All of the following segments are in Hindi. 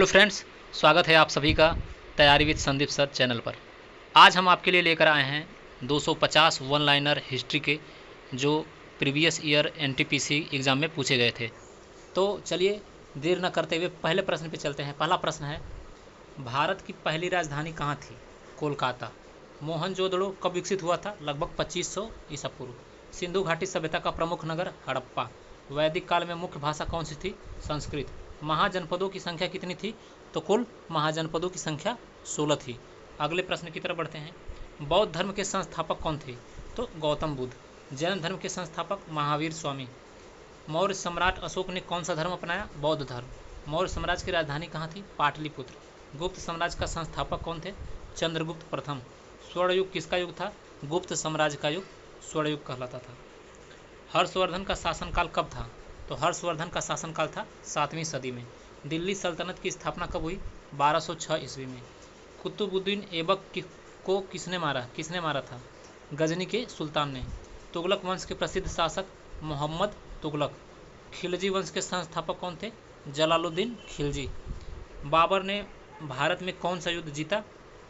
हेलो फ्रेंड्स, स्वागत है आप सभी का तैयारी विद संदीप सर चैनल पर। आज हम आपके लिए लेकर आए हैं 250 वन लाइनर हिस्ट्री के जो प्रीवियस ईयर एनटीपीसी एग्ज़ाम में पूछे गए थे। तो चलिए देर न करते हुए पहले प्रश्न पे चलते हैं। पहला प्रश्न है, भारत की पहली राजधानी कहाँ थी? कोलकाता। मोहनजोदड़ो कब विकसित हुआ था? लगभग 2500 ईसा पूर्व। सिंधु घाटी सभ्यता का प्रमुख नगर हड़प्पा। वैदिक काल में मुख्य भाषा कौन सी थी? संस्कृत। महाजनपदों की संख्या कितनी थी? तो कुल महाजनपदों की संख्या 16 थी। अगले प्रश्न की तरफ बढ़ते हैं। बौद्ध धर्म के संस्थापक कौन थे? तो गौतम बुद्ध। जैन धर्म के संस्थापक महावीर स्वामी। मौर्य सम्राट अशोक ने कौन सा धर्म अपनाया? बौद्ध धर्म। मौर्य साम्राज्य की राजधानी कहाँ थी? पाटलिपुत्र। गुप्त साम्राज्य का संस्थापक कौन थे? चंद्रगुप्त प्रथम। स्वर्ण युग किसका युग था? गुप्त साम्राज्य का युग स्वर्ण युग कहलाता था। हर्षवर्धन का शासनकाल कब था? तो हर्षवर्धन का शासनकाल था 7वीं सदी में। दिल्ली सल्तनत की स्थापना कब हुई? 1206 ईस्वी में। कुतुबुद्दीन ऐबक को किसने मारा था? गजनी के सुल्तान ने। तुगलक वंश के प्रसिद्ध शासक मोहम्मद तुगलक। खिलजी वंश के संस्थापक कौन थे? जलालुद्दीन खिलजी। बाबर ने भारत में कौन सा युद्ध जीता?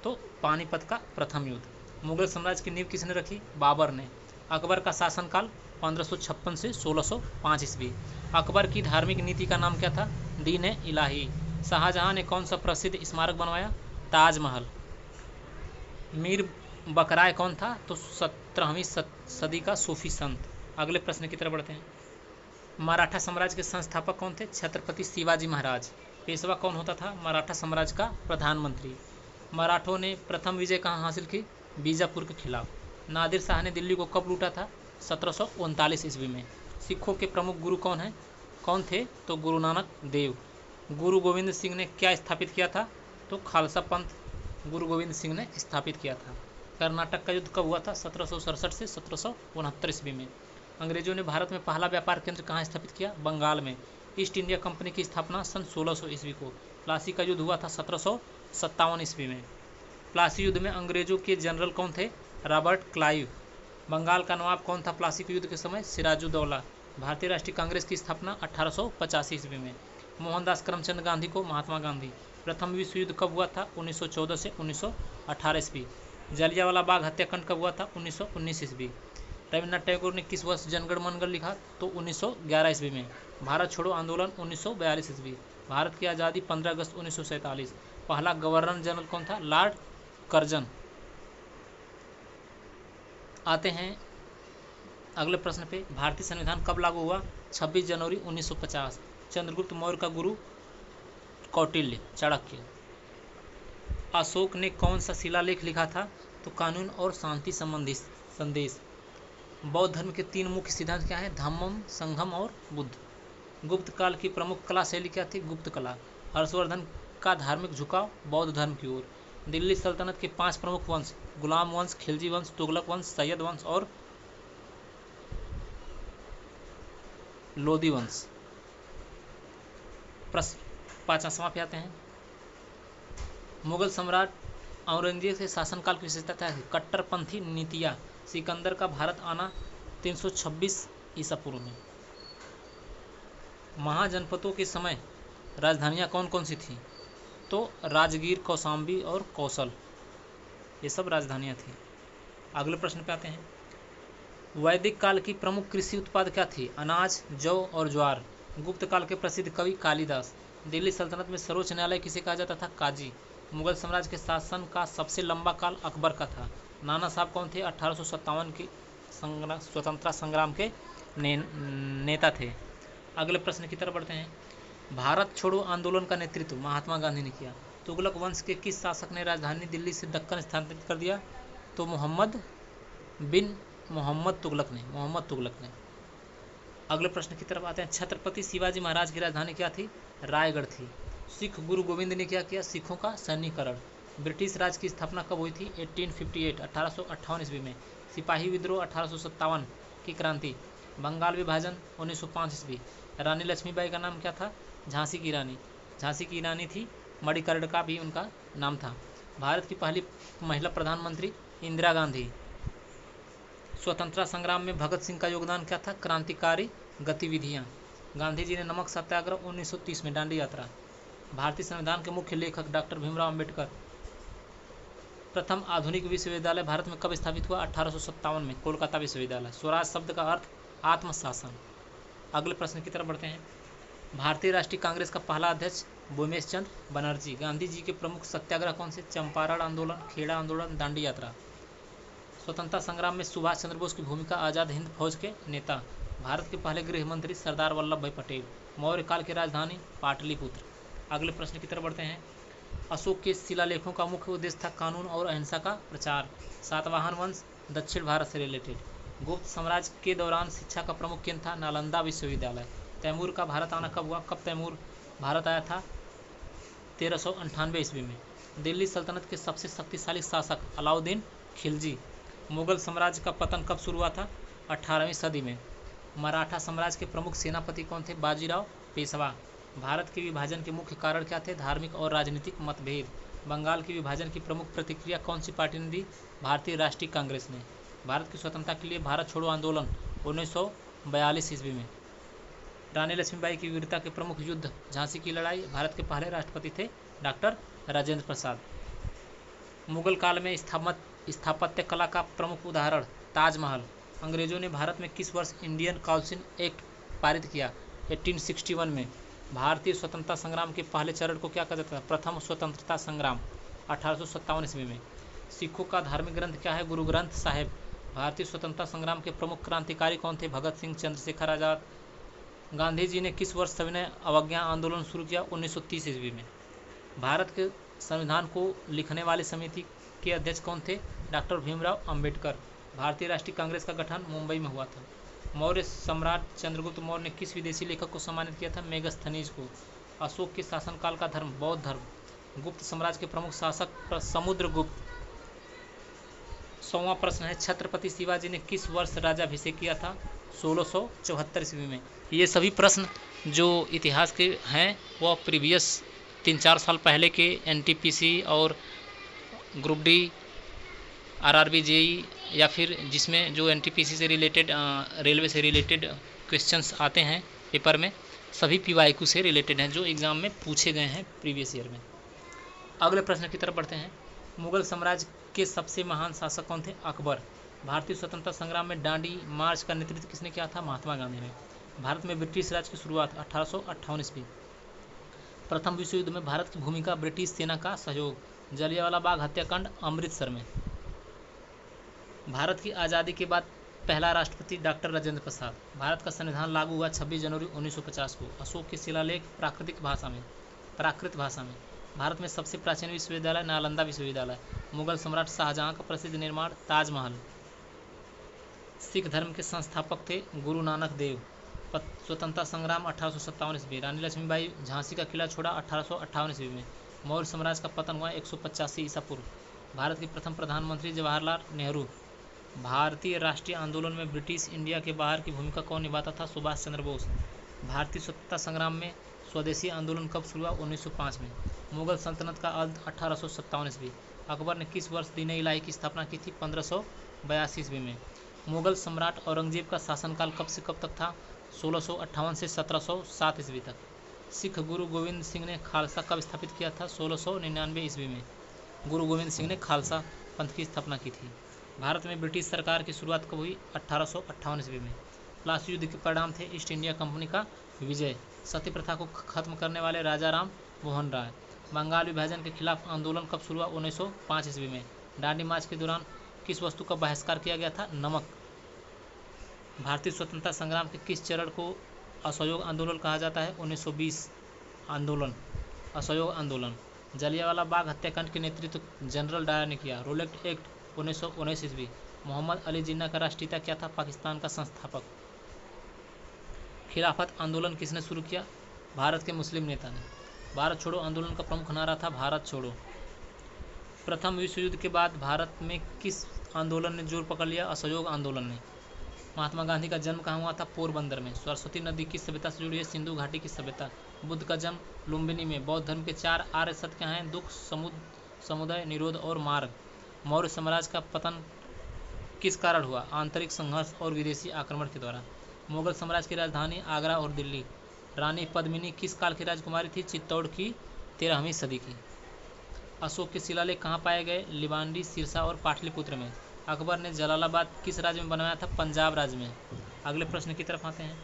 तो पानीपत का प्रथम युद्ध। मुगल साम्राज्य की नींव किसने रखी? बाबर ने। अकबर का शासनकाल 1556 से 1605 ईस्वी। अकबर की धार्मिक नीति का नाम क्या था? दीन ए इलाही। शाहजहां ने कौन सा प्रसिद्ध स्मारक बनवाया? ताजमहल। मीर बकराय कौन था? तो 17वीं सदी का सूफी संत। अगले प्रश्न की तरफ बढ़ते हैं। मराठा साम्राज्य के संस्थापक कौन थे? छत्रपति शिवाजी महाराज। पेशवा कौन होता था? मराठा साम्राज्य का प्रधानमंत्री। मराठों ने प्रथम विजय कहाँ हासिल की? बीजापुर के खिलाफ। नादिर शाह ने दिल्ली को कब लूटा था? 1739 ईस्वी में। सिखों के प्रमुख गुरु कौन थे? तो गुरु नानक देव। गुरु गोविंद सिंह ने क्या स्थापित किया था? तो खालसा पंथ गुरु गोविंद सिंह ने स्थापित किया था। कर्नाटक का युद्ध कब हुआ था? 1767 से 1769 ईस्वी में। अंग्रेजों ने भारत में पहला व्यापार केंद्र कहाँ स्थापित किया? बंगाल में। ईस्ट इंडिया कंपनी की स्थापना सन 1600 ईस्वी को। प्लासी का युद्ध हुआ था 1757 ईस्वी में। प्लासी युद्ध में अंग्रेजों के जनरल कौन थे? Robert Clive. बंगाल का नवाब कौन था प्लासी के युद्ध के समय? सिराजुद्दौला। भारतीय राष्ट्रीय कांग्रेस की स्थापना 1885 ईस्वी में। मोहनदास करमचंद गांधी को महात्मा गांधी। प्रथम विश्व युद्ध कब हुआ था? 1914 से 1918 ईस्वी। जलियांवाला बाग हत्याकांड कब हुआ था? 1919 ईस्वी। रविन्द्रनाथ टैगोर ने किस वर्ष जनगण मनगढ़ लिखा? तो 1911 ईस्वी में। भारत छोड़ो आंदोलन 1942 ईस्वी। भारत की आज़ादी 15 अगस्त 1947। पहला गवर्नर जनरल कौन था? Lord Curzon. आते हैं अगले प्रश्न पे। भारतीय संविधान कब लागू हुआ? 26 जनवरी 1950। चंद्रगुप्त मौर्य का गुरु कौटिल्य चाणक्य। अशोक ने कौन सा शिलालेख लिखा था? तो कानून और शांति संबंधी संदेश। बौद्ध धर्म के 3 मुख्य सिद्धांत क्या हैं? धम्मम, संघम और बुद्ध। गुप्त काल की प्रमुख कला शैली क्या थी? गुप्त कला। हर्षवर्धन का धार्मिक झुकाव बौद्ध धर्म की ओर। दिल्ली सल्तनत के 5 प्रमुख वंश: गुलाम वंश, खिलजी वंश, तुगलक वंश, सैयद वंश और लोदी वंश। प्रश्न 5वां पे आते हैं। मुगल सम्राट औरंगजेब के शासनकाल की विशेषता क्या थी? कट्टरपंथी नीतियाँ। सिकंदर का भारत आना 326 ईसा पूर्व में। महाजनपदों के समय राजधानियाँ कौन कौन सी थीं? तो राजगीर, कौशाम्बी और कौशल, ये सब राजधानियाँ थीं। अगले प्रश्न पे आते हैं। वैदिक काल की प्रमुख कृषि उत्पाद क्या थी? अनाज, जौ और ज्वार। गुप्त काल के प्रसिद्ध कवि कालिदास। दिल्ली सल्तनत में सर्वोच्च न्यायालय किसे कहा जाता था? काजी। मुगल साम्राज्य के शासन का सबसे लंबा काल अकबर का था। नाना साहब कौन थे? 1857 की स्वतंत्रता संग्राम के नेता थे। अगले प्रश्न की तरफ बढ़ते हैं। भारत छोड़ो आंदोलन का नेतृत्व महात्मा गांधी ने किया। तुगलक वंश के किस शासक ने राजधानी दिल्ली से दक्कन स्थानांतरित कर दिया? तो मोहम्मद तुगलक ने। अगले प्रश्न की तरफ आते हैं। छत्रपति शिवाजी महाराज की राजधानी क्या थी? रायगढ़ थी। सिख गुरु गोविंद ने क्या किया? सिखों का सैन्यकरण। ब्रिटिश राज की स्थापना कब हुई थी? 1858 ईस्वी में। सिपाही विद्रोह 1857 की क्रांति। बंगाल विभाजन 1905 ईस्वी। रानी लक्ष्मीबाई का नाम क्या था? झांसी की रानी। झांसी की रानी थी। मणिकर्णिका भी उनका नाम था। भारत की पहली महिला प्रधानमंत्री इंदिरा गांधी। स्वतंत्रता संग्राम में भगत सिंह का योगदान क्या था? क्रांतिकारी गतिविधियाँ। गांधी जी ने नमक सत्याग्रह 1930 में। दांडी यात्रा। भारतीय संविधान के मुख्य लेखक डॉक्टर भीमराव अंबेडकर। प्रथम आधुनिक विश्वविद्यालय भारत में कब स्थापित हुआ? 1857 में, कोलकाता विश्वविद्यालय। स्वराज शब्द का अर्थ आत्मशासन। अगले प्रश्न की तरफ बढ़ते हैं। भारतीय राष्ट्रीय कांग्रेस का पहला अध्यक्ष भूमेश चंद्र बनर्जी। गांधी जी के प्रमुख सत्याग्रह कौन से? चंपारण आंदोलन, खेड़ा आंदोलन, दांडी यात्रा। स्वतंत्रता संग्राम में सुभाष चंद्र बोस की भूमिका। आजाद हिंद फौज के नेता। भारत के पहले गृह मंत्री सरदार वल्लभ भाई पटेल। मौर्य काल की राजधानी पाटलिपुत्र। अगले प्रश्न की तरफ बढ़ते हैं। अशोक के शिलालेखों का मुख्य उद्देश्य था कानून और अहिंसा का प्रचार। सातवाहन वंश, दक्षिण भारत से रिलेटेड। गुप्त साम्राज्य के दौरान शिक्षा का प्रमुख केंद्र था नालंदा विश्वविद्यालय। तैमूर का भारत आना कब हुआ? कब तैमूर भारत आया था? 1398 ईस्वी में। दिल्ली सल्तनत के सबसे शक्तिशाली शासक अलाउद्दीन खिलजी। मुगल साम्राज्य का पतन कब शुरू हुआ था? 18वीं सदी में। मराठा साम्राज्य के प्रमुख सेनापति कौन थे? बाजीराव पेशवा। भारत के विभाजन के मुख्य कारण क्या थे? धार्मिक और राजनीतिक मतभेद। बंगाल के विभाजन की प्रमुख प्रतिक्रिया कौन सी पार्टी ने दी? भारतीय राष्ट्रीय कांग्रेस ने। भारत की स्वतंत्रता के लिए भारत छोड़ो आंदोलन 1942 ईस्वी में। रानी लक्ष्मीबाई की वीरता के प्रमुख युद्ध। झांसी की लड़ाई। भारत के पहले राष्ट्रपति थे डॉक्टर राजेंद्र प्रसाद। मुगल काल में स्थापत्य कला का प्रमुख उदाहरण ताजमहल। अंग्रेजों ने भारत में किस वर्ष इंडियन काउंसिल एक्ट पारित किया? 1861 में। भारतीय स्वतंत्रता संग्राम के पहले चरण को क्या कहा जाता है? प्रथम स्वतंत्रता संग्राम 1857 ईस्वी में। सिखों का धार्मिक ग्रंथ क्या है? गुरु ग्रंथ साहिब। भारतीय स्वतंत्रता संग्राम के प्रमुख क्रांतिकारी कौन थे? भगत सिंह, चंद्रशेखर आजाद। गांधी जी ने किस वर्ष सविनय अवज्ञा आंदोलन शुरू किया? 1930 ईस्वी में। भारत के संविधान को लिखने वाली समिति के अध्यक्ष कौन थे? डॉक्टर भीमराव अंबेडकर। भारतीय राष्ट्रीय कांग्रेस का गठन मुंबई में हुआ था। मौर्य सम्राट चंद्रगुप्त मौर्य ने किस विदेशी लेखक को सम्मानित किया था? मेगस्थनीज को। अशोक के शासनकाल का धर्म बौद्ध धर्म। गुप्त साम्राज्य के प्रमुख शासक समुद्रगुप्त। 100वां प्रश्न है, छत्रपति शिवाजी ने किस वर्ष राज्याभिषेक किया था? 1674 ईस्वी में। ये सभी प्रश्न जो इतिहास के हैं वह प्रीवियस 3-4 साल पहले के एनटीपीसी और ग्रुप डी, आरआरबी, जेई या फिर जिसमें जो एनटीपीसी से रिलेटेड, रेलवे से रिलेटेड क्वेश्चंस आते हैं पेपर में, सभी पीवाईक्यू से रिलेटेड हैं जो एग्ज़ाम में पूछे गए हैं प्रीवियस ईयर में। अगले प्रश्न की तरफ बढ़ते हैं। मुगल साम्राज्य के सबसे महान शासक कौन थे? अकबर। भारतीय स्वतंत्रता संग्राम में दांडी मार्च का नेतृत्व किसने किया था? महात्मा गांधी ने। भारत में ब्रिटिश राज की शुरुआत 1858 ईस्वी। प्रथम विश्व युद्ध में भारत की भूमिका। ब्रिटिश सेना का सहयोग। जलियांवाला बाग हत्याकांड अमृतसर में। भारत की आज़ादी के बाद पहला राष्ट्रपति डॉक्टर राजेंद्र प्रसाद। भारत का संविधान लागू हुआ 26 जनवरी 1950 को। अशोक के शिलालेख प्राकृत भाषा में। भारत में सबसे प्राचीन विश्वविद्यालय नालंदा विश्वविद्यालय। मुगल सम्राट शाहजहां का प्रसिद्ध निर्माण ताजमहल। सिख धर्म के संस्थापक थे गुरु नानक देव। स्वतंत्रता संग्राम 1857 ईस्वी। रानी लक्ष्मीबाई झांसी का किला छोड़ा 1858 ईस्वी में। मौर्य साम्राज्य का पतन हुआ 185 ईसा पूर्व। भारत के प्रथम प्रधानमंत्री जवाहरलाल नेहरू। भारतीय राष्ट्रीय आंदोलन में ब्रिटिश इंडिया के बाहर की भूमिका कौन निभाता था? सुभाष चंद्र बोस। भारतीय स्वतंत्रता संग्राम में स्वदेशी आंदोलन कब शुरू हुआ? 1905 में। मुगल सल्तनत का अंत 1857 ईस्वी। अकबर ने किस वर्ष दीन इलाही की स्थापना की थी? 1582 ईस्वी में। मुगल सम्राट औरंगजेब का शासनकाल कब से कब तक था? 1658 से 1707 ईस्वी तक। सिख गुरु गोविंद सिंह ने खालसा कब स्थापित किया था? 1699 ईस्वी में। गुरु गोविंद सिंह ने खालसा पंथ की स्थापना की थी। भारत में ब्रिटिश सरकार की शुरुआत कब हुई? 1858 ईस्वी में। प्लासी युद्ध के परिणाम थे ईस्ट इंडिया कंपनी का विजय। सती प्रथा को खत्म करने वाले राजा राम मोहन राय। बंगाल विभाजन के खिलाफ आंदोलन कब शुरू हुआ? 1905 ईस्वी में। दांडी मार्च के दौरान किस वस्तु का बहिष्कार किया गया था? नमक। भारतीय स्वतंत्रता संग्राम के किस चरण को असहयोग आंदोलन कहा जाता है? 1920 आंदोलन, असहयोग आंदोलन। जलियांवाला बाग हत्याकांड के नेतृत्व जनरल डायर ने किया। रोलेट एक्ट 1919 ईस्वी। मोहम्मद अली जिन्ना का राष्ट्रपिता क्या था? पाकिस्तान का संस्थापक। खिलाफत आंदोलन किसने शुरू किया? भारत के मुस्लिम नेता ने। भारत छोड़ो आंदोलन का प्रमुख नारा था भारत छोड़ो। प्रथम विश्व युद्ध के बाद भारत में किस आंदोलन ने जोर पकड़ लिया? असहयोग आंदोलन ने। महात्मा गांधी का जन्म कहाँ हुआ था? पोरबंदर में। सरस्वती नदी किस सभ्यता से जुड़ी है? सिंधु घाटी की सभ्यता। बुद्ध का जन्म लुम्बिनी में। बौद्ध धर्म के 4 आर्य सत्य क्या हैं? दुख, समुदय, निरोध और मार्ग। मौर्य साम्राज्य का पतन किस कारण हुआ? आंतरिक संघर्ष और विदेशी आक्रमण के द्वारा। मुगल साम्राज्य की राजधानी आगरा और दिल्ली। रानी पद्मिनी किस काल की राजकुमारी थी? चित्तौड़ की 13वीं सदी की। अशोक के शिलालेख कहाँ पाए गए? लिबांडी, सिरसा और पाटलिपुत्र में। अकबर ने जलालाबाद किस राज्य में बनवाया था? पंजाब राज्य में। अगले प्रश्न की तरफ आते हैं।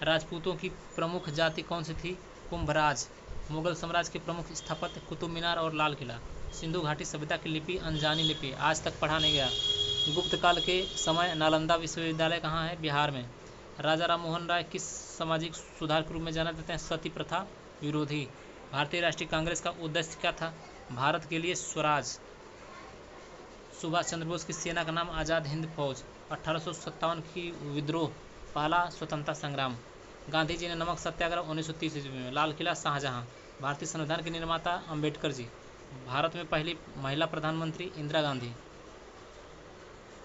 राजपूतों की प्रमुख जाति कौन सी थी? कुंभराज। मुगल साम्राज्य के प्रमुख स्थापत्य कुतुब मीनार और लाल किला। सिंधु घाटी सभ्यता की लिपि अंजानी लिपि, आज तक पढ़ा नहीं गया। गुप्त काल के समय नालंदा विश्वविद्यालय कहाँ है? बिहार में। राजा राम मोहन राय किस सामाजिक सुधार के रूप में जाना जाते हैं? सती प्रथा विरोधी। भारतीय राष्ट्रीय कांग्रेस का उद्देश्य क्या था? भारत के लिए स्वराज। सुभाष चंद्र बोस की सेना का नाम आज़ाद हिंद फौज। 1857 की विद्रोह, पहला स्वतंत्रता संग्राम। गांधी जी ने नमक सत्याग्रह 1930 ईस्वी में। लाल किला शाहजहां। भारतीय संविधान के निर्माता अंबेडकर जी। भारत में पहली महिला प्रधानमंत्री इंदिरा गांधी।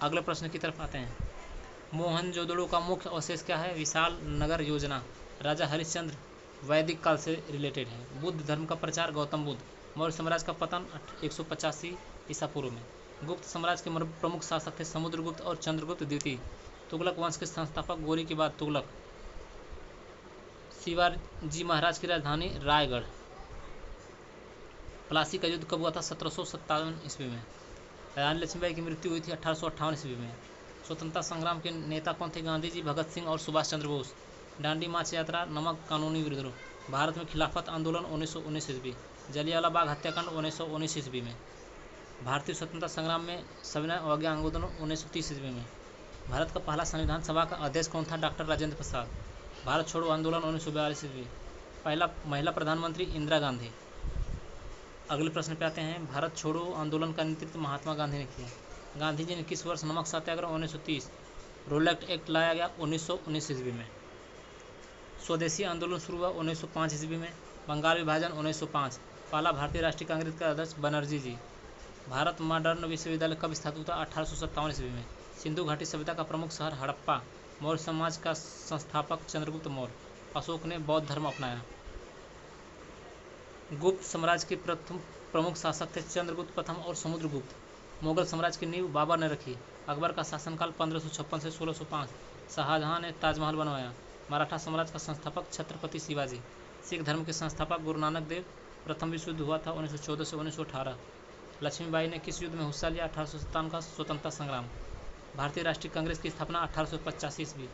अगले प्रश्न की तरफ आते हैं। मोहनजोदड़ो का मुख्य अवशेष क्या है? विशाल नगर योजना। राजा हरिश्चंद्र वैदिक काल से रिलेटेड है। बुद्ध धर्म का प्रचार गौतम बुद्ध। मौर्य साम्राज्य का पतन 185 ईसा पूर्व में। गुप्त साम्राज्य के प्रमुख शासक थे समुद्रगुप्त और चंद्रगुप्त द्वितीय। तुगलक वंश के संस्थापक गोरी के बाद तुगलक। शिवाजी महाराज की राजधानी रायगढ़। प्लासी का युद्ध कब हुआ था? 1757 ईस्वी में। रानी लक्ष्मीबाई की मृत्यु हुई थी 1858 ईस्वी में। स्वतंत्रता संग्राम के नेता कौन थे? गांधी जी, भगत सिंह और सुभाष चंद्र बोस। डांडी मार्च यात्रा, नमक कानूनी विद्रोह। भारत में खिलाफत आंदोलन 1919 ईस्वी। जलियांवाला बाग हत्याकांड 1919 ईस्वी में। भारतीय स्वतंत्रता संग्राम में सविनय अवज्ञा आंदोलन 1930 ईस्वी में। भारत का पहला संविधान सभा का अध्यक्ष कौन था? डॉक्टर राजेंद्र प्रसाद। भारत छोड़ो आंदोलन 1942 ईस्वी। पहला महिला प्रधानमंत्री इंदिरा गांधी। अगले प्रश्न पे आते हैं। भारत छोड़ो आंदोलन का नेतृत्व महात्मा गांधी ने किया। गांधी जी ने किस वर्ष नमक सत्याग्रह 1930। रोलेक्ट एक्ट लाया गया 1919 ईस्वी में। स्वदेशी आंदोलन शुरू हुआ 1905 ईस्वी में। बंगाल विभाजन 1905। पहला भारतीय राष्ट्रीय कांग्रेस का अध्यक्ष बनर्जी जी। भारत मॉडर्न विश्वविद्यालय कब स्थापित हुआ? 1857 ईस्वी में। सिंधु घाटी सभ्यता का प्रमुख शहर हड़प्पा। मौर्य समाज का संस्थापक चंद्रगुप्त मौर्य। अशोक ने बौद्ध धर्म अपनाया। गुप्त साम्राज्य के प्रथम प्रमुख शासक थे चंद्रगुप्त प्रथम और समुद्रगुप्त। मुगल साम्राज्य की नींव बाबर ने रखी। अकबर का शासनकाल 1556 से 1605। शाहजहां ने ताजमहल बनवाया। मराठा साम्राज्य का संस्थापक छत्रपति शिवाजी। सिख धर्म के संस्थापक गुरु नानक देव। प्रथम विश्व युद्ध हुआ था 1914 से 1918। लक्ष्मीबाई ने किस युद्ध में हिस्सा लिया? 1857 का स्वतंत्रता संग्राम। भारतीय राष्ट्रीय कांग्रेस की स्थापना 1885 ईस्वी।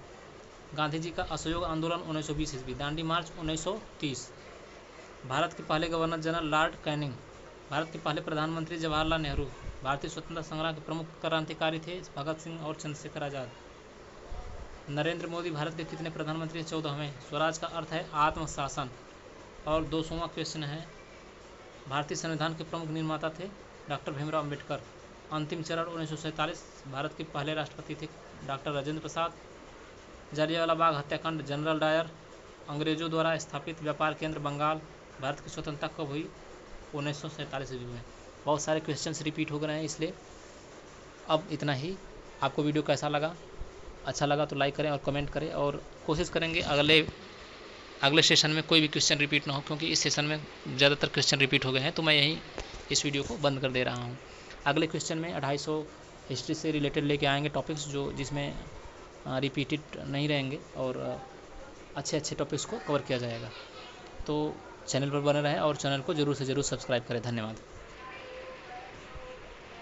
गांधी जी का असहयोग आंदोलन 1920 ईस्वी। दांडी मार्च 1930। भारत के पहले governor general Lord Canning. Bharat के पहले प्रधानमंत्री जवाहरलाल नेहरू। भारतीय स्वतंत्रता संग्राम के प्रमुख क्रांतिकारी थे भगत सिंह और चंद्रशेखर आजाद। नरेंद्र मोदी भारत के कितने प्रधानमंत्री हैं? 14वें। स्वराज का अर्थ है आत्मशासन। और 200वां क्वेश्चन है। भारतीय संविधान के प्रमुख निर्माता थे डॉक्टर भीमराव अम्बेडकर। अंतिम चरण 1947। भारत के पहले राष्ट्रपति थे डॉक्टर राजेंद्र प्रसाद। जलियांवाला बाग हत्याकांड, जनरल डायर। अंग्रेजों द्वारा स्थापित व्यापार केंद्र बंगाल। भारत की स्वतंत्रता कब हुई? 1947 ईस्वी में। बहुत सारे क्वेश्चंस रिपीट हो गए हैं, इसलिए अब इतना ही। आपको वीडियो कैसा लगा? अच्छा लगा तो लाइक करें और कमेंट करें, और कोशिश करेंगे अगले सेशन में कोई भी क्वेश्चन रिपीट ना हो, क्योंकि इस सेशन में ज़्यादातर क्वेश्चन रिपीट हो गए हैं, तो मैं यहीं इस वीडियो को बंद कर दे रहा हूँ। अगले क्वेश्चन में 250 हिस्ट्री से रिलेटेड लेके आएंगे टॉपिक्स, जिसमें रिपीटेड नहीं रहेंगे और अच्छे अच्छे टॉपिक्स को कवर किया जाएगा। तो चैनल पर बने रहें और चैनल को ज़रूर से ज़रूर सब्सक्राइब करें। धन्यवाद।